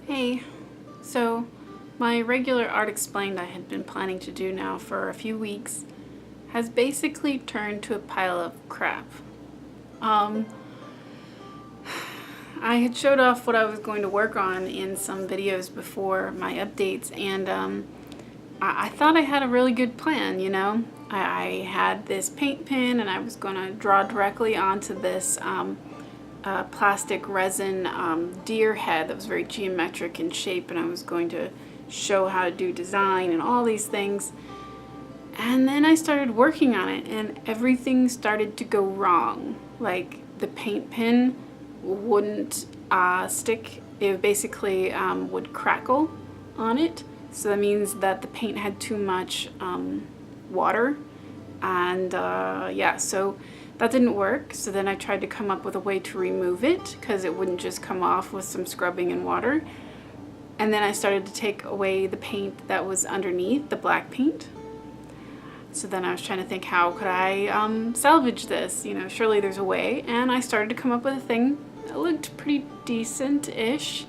Hey, so my regular Art Explained I had been planning to do now for a few weeks has basically turned to a pile of crap. I had showed off what I was going to work on in some videos before my updates, and I thought I had a really good plan, you know? I had this paint pen and I was going to draw directly onto this plastic resin deer head that was very geometric in shape, and I was going to show how to do design and all these things. And then I started working on it and everything started to go wrong. Like the paint pen wouldn't stick. It basically would crackle on it. So that means that the paint had too much water, and yeah, so that didn't work. So then I tried to come up with a way to remove it because it wouldn't just come off with some scrubbing and water. And then I started to take away the paint that was underneath, the black paint. So then I was trying to think, how could I salvage this? You know, surely there's a way. And I started to come up with a thing that looked pretty decent-ish.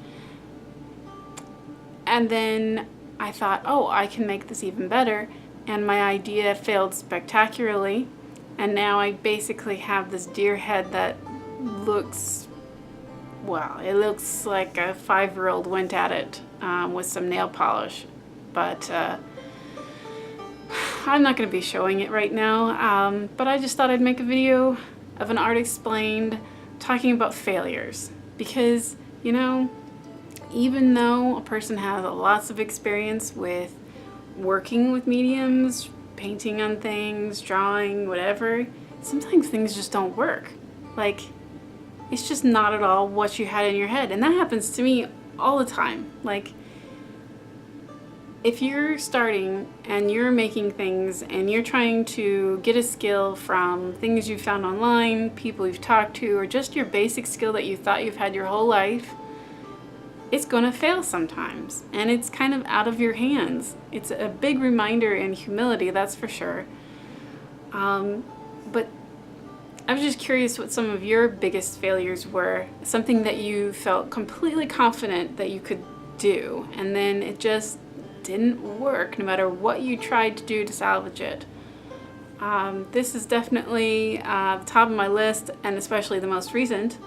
And then I thought, oh, I can make this even better. And my idea failed spectacularly. And now I basically have this deer head that looks, well, it looks like a 5-year-old went at it with some nail polish. But I'm not going to be showing it right now. But I just thought I'd make a video of an Art Explained talking about failures. Because, you know, even though a person has lots of experience with working with mediums, painting on things, drawing, whatever, sometimes things just don't work. Like, it's just not at all what you had in your head. And that happens to me all the time. Like, if you're starting and you're making things and you're trying to get a skill from things you found online, people you've talked to, or just your basic skill that you thought you've had your whole life, it's gonna fail sometimes, and it's kind of out of your hands. It's a big reminder in humility, that's for sure. But I was just curious what some of your biggest failures were, something that you felt completely confident that you could do, and then it just didn't work no matter what you tried to do to salvage it. This is definitely the top of my list, and especially the most recent.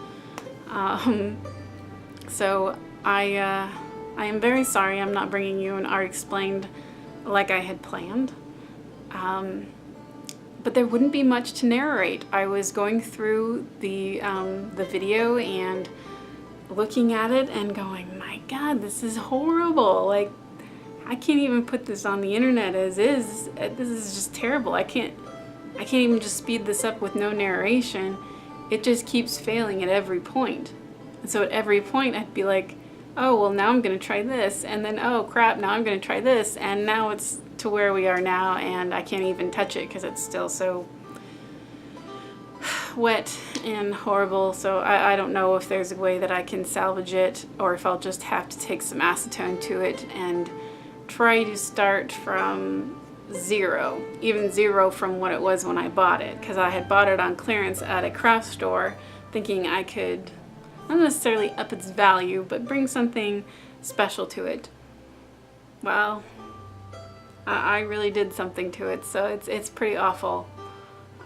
So I am very sorry I'm not bringing you an Art Explained like I had planned. But there wouldn't be much to narrate. I was going through the video and looking at it and going, my God, this is horrible. Like, I can't even put this on the internet as is. This is just terrible. I can't even just speed this up with no narration. It just keeps failing at every point. And so at every point I'd be like, oh, well, now I'm going to try this, and then, oh, crap, now I'm going to try this, and now it's to where we are now, and I can't even touch it because it's still so wet and horrible. So I don't know if there's a way that I can salvage it, or if I'll just have to take some acetone to it and try to start from zero, even zero from what it was when I bought it, because I had bought it on clearance at a craft store thinking I could not necessarily up its value, but bring something special to it. Well, I really did something to it, so it's pretty awful.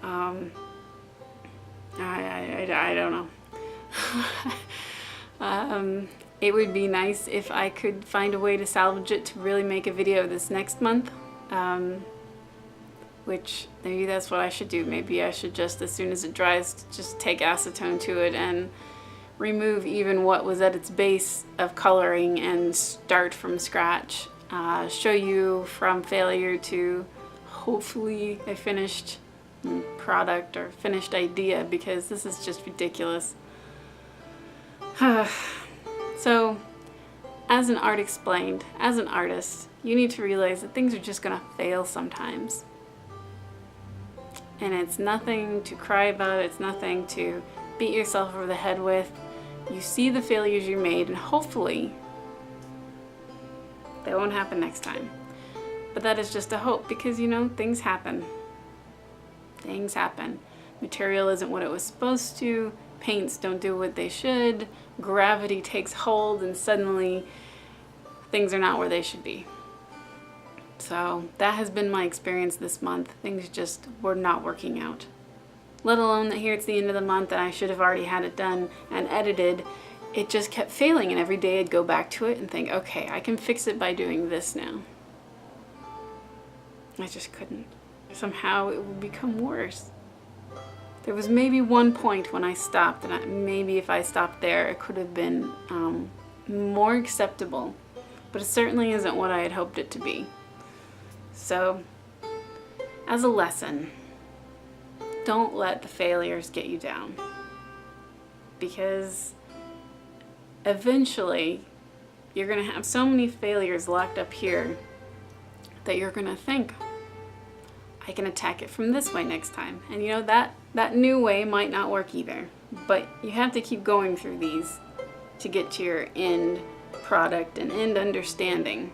I don't know. It would be nice if I could find a way to salvage it to really make a video this next month. Which maybe that's what I should do. Maybe I should just, as soon as it dries, just take acetone to it and remove even what was at its base of coloring and start from scratch. Show you from failure to hopefully a finished product or finished idea, because this is just ridiculous. So, as an Art Explained, as an artist, you need to realize that things are just gonna fail sometimes. And it's nothing to cry about, it's nothing to beat yourself over the head with. You see the failures you made, and hopefully they won't happen next time. But that is just a hope, because, you know, things happen. Things happen. Material isn't what it was supposed to. Paints don't do what they should. Gravity takes hold, and suddenly things are not where they should be. So that has been my experience this month. Things just were not working out. Let alone that here it's the end of the month and I should have already had it done and edited. It just kept failing, and every day I'd go back to it and think, okay, I can fix it by doing this now. I just couldn't. Somehow it would become worse. There was maybe one point when I stopped, and maybe if I stopped there, it could have been more acceptable. But it certainly isn't what I had hoped it to be. So, as a lesson, don't let the failures get you down. Because eventually, you're going to have so many failures locked up here that you're going to think, I can attack it from this way next time. And you know, that new way might not work either. But you have to keep going through these to get to your end product and end understanding.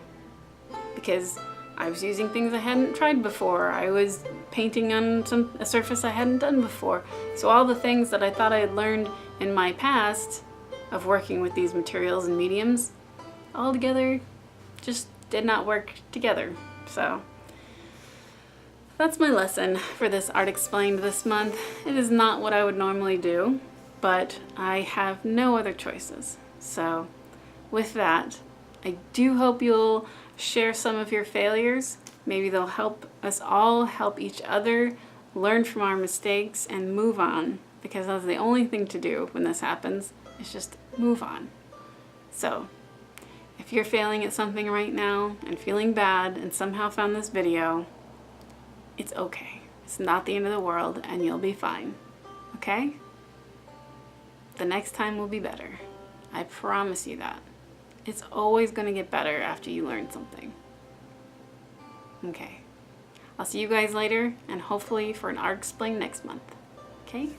Because I was using things I hadn't tried before. I was painting on a surface I hadn't done before. So all the things that I thought I had learned in my past of working with these materials and mediums, all together just did not work together. So that's my lesson for this Art Explained this month. It is not what I would normally do, but I have no other choices. So with that, I do hope you'll share some of your failures. Maybe they'll help us all help each other learn from our mistakes and move on, because that's the only thing to do when this happens, is just move on. So if you're failing at something right now and feeling bad and somehow found this video, it's okay. It's not the end of the world and you'll be fine. Okay? The next time will be better. I promise you that. It's always going to get better after you learn something. Okay. I'll see you guys later, and hopefully for an Art Explained next month. Okay?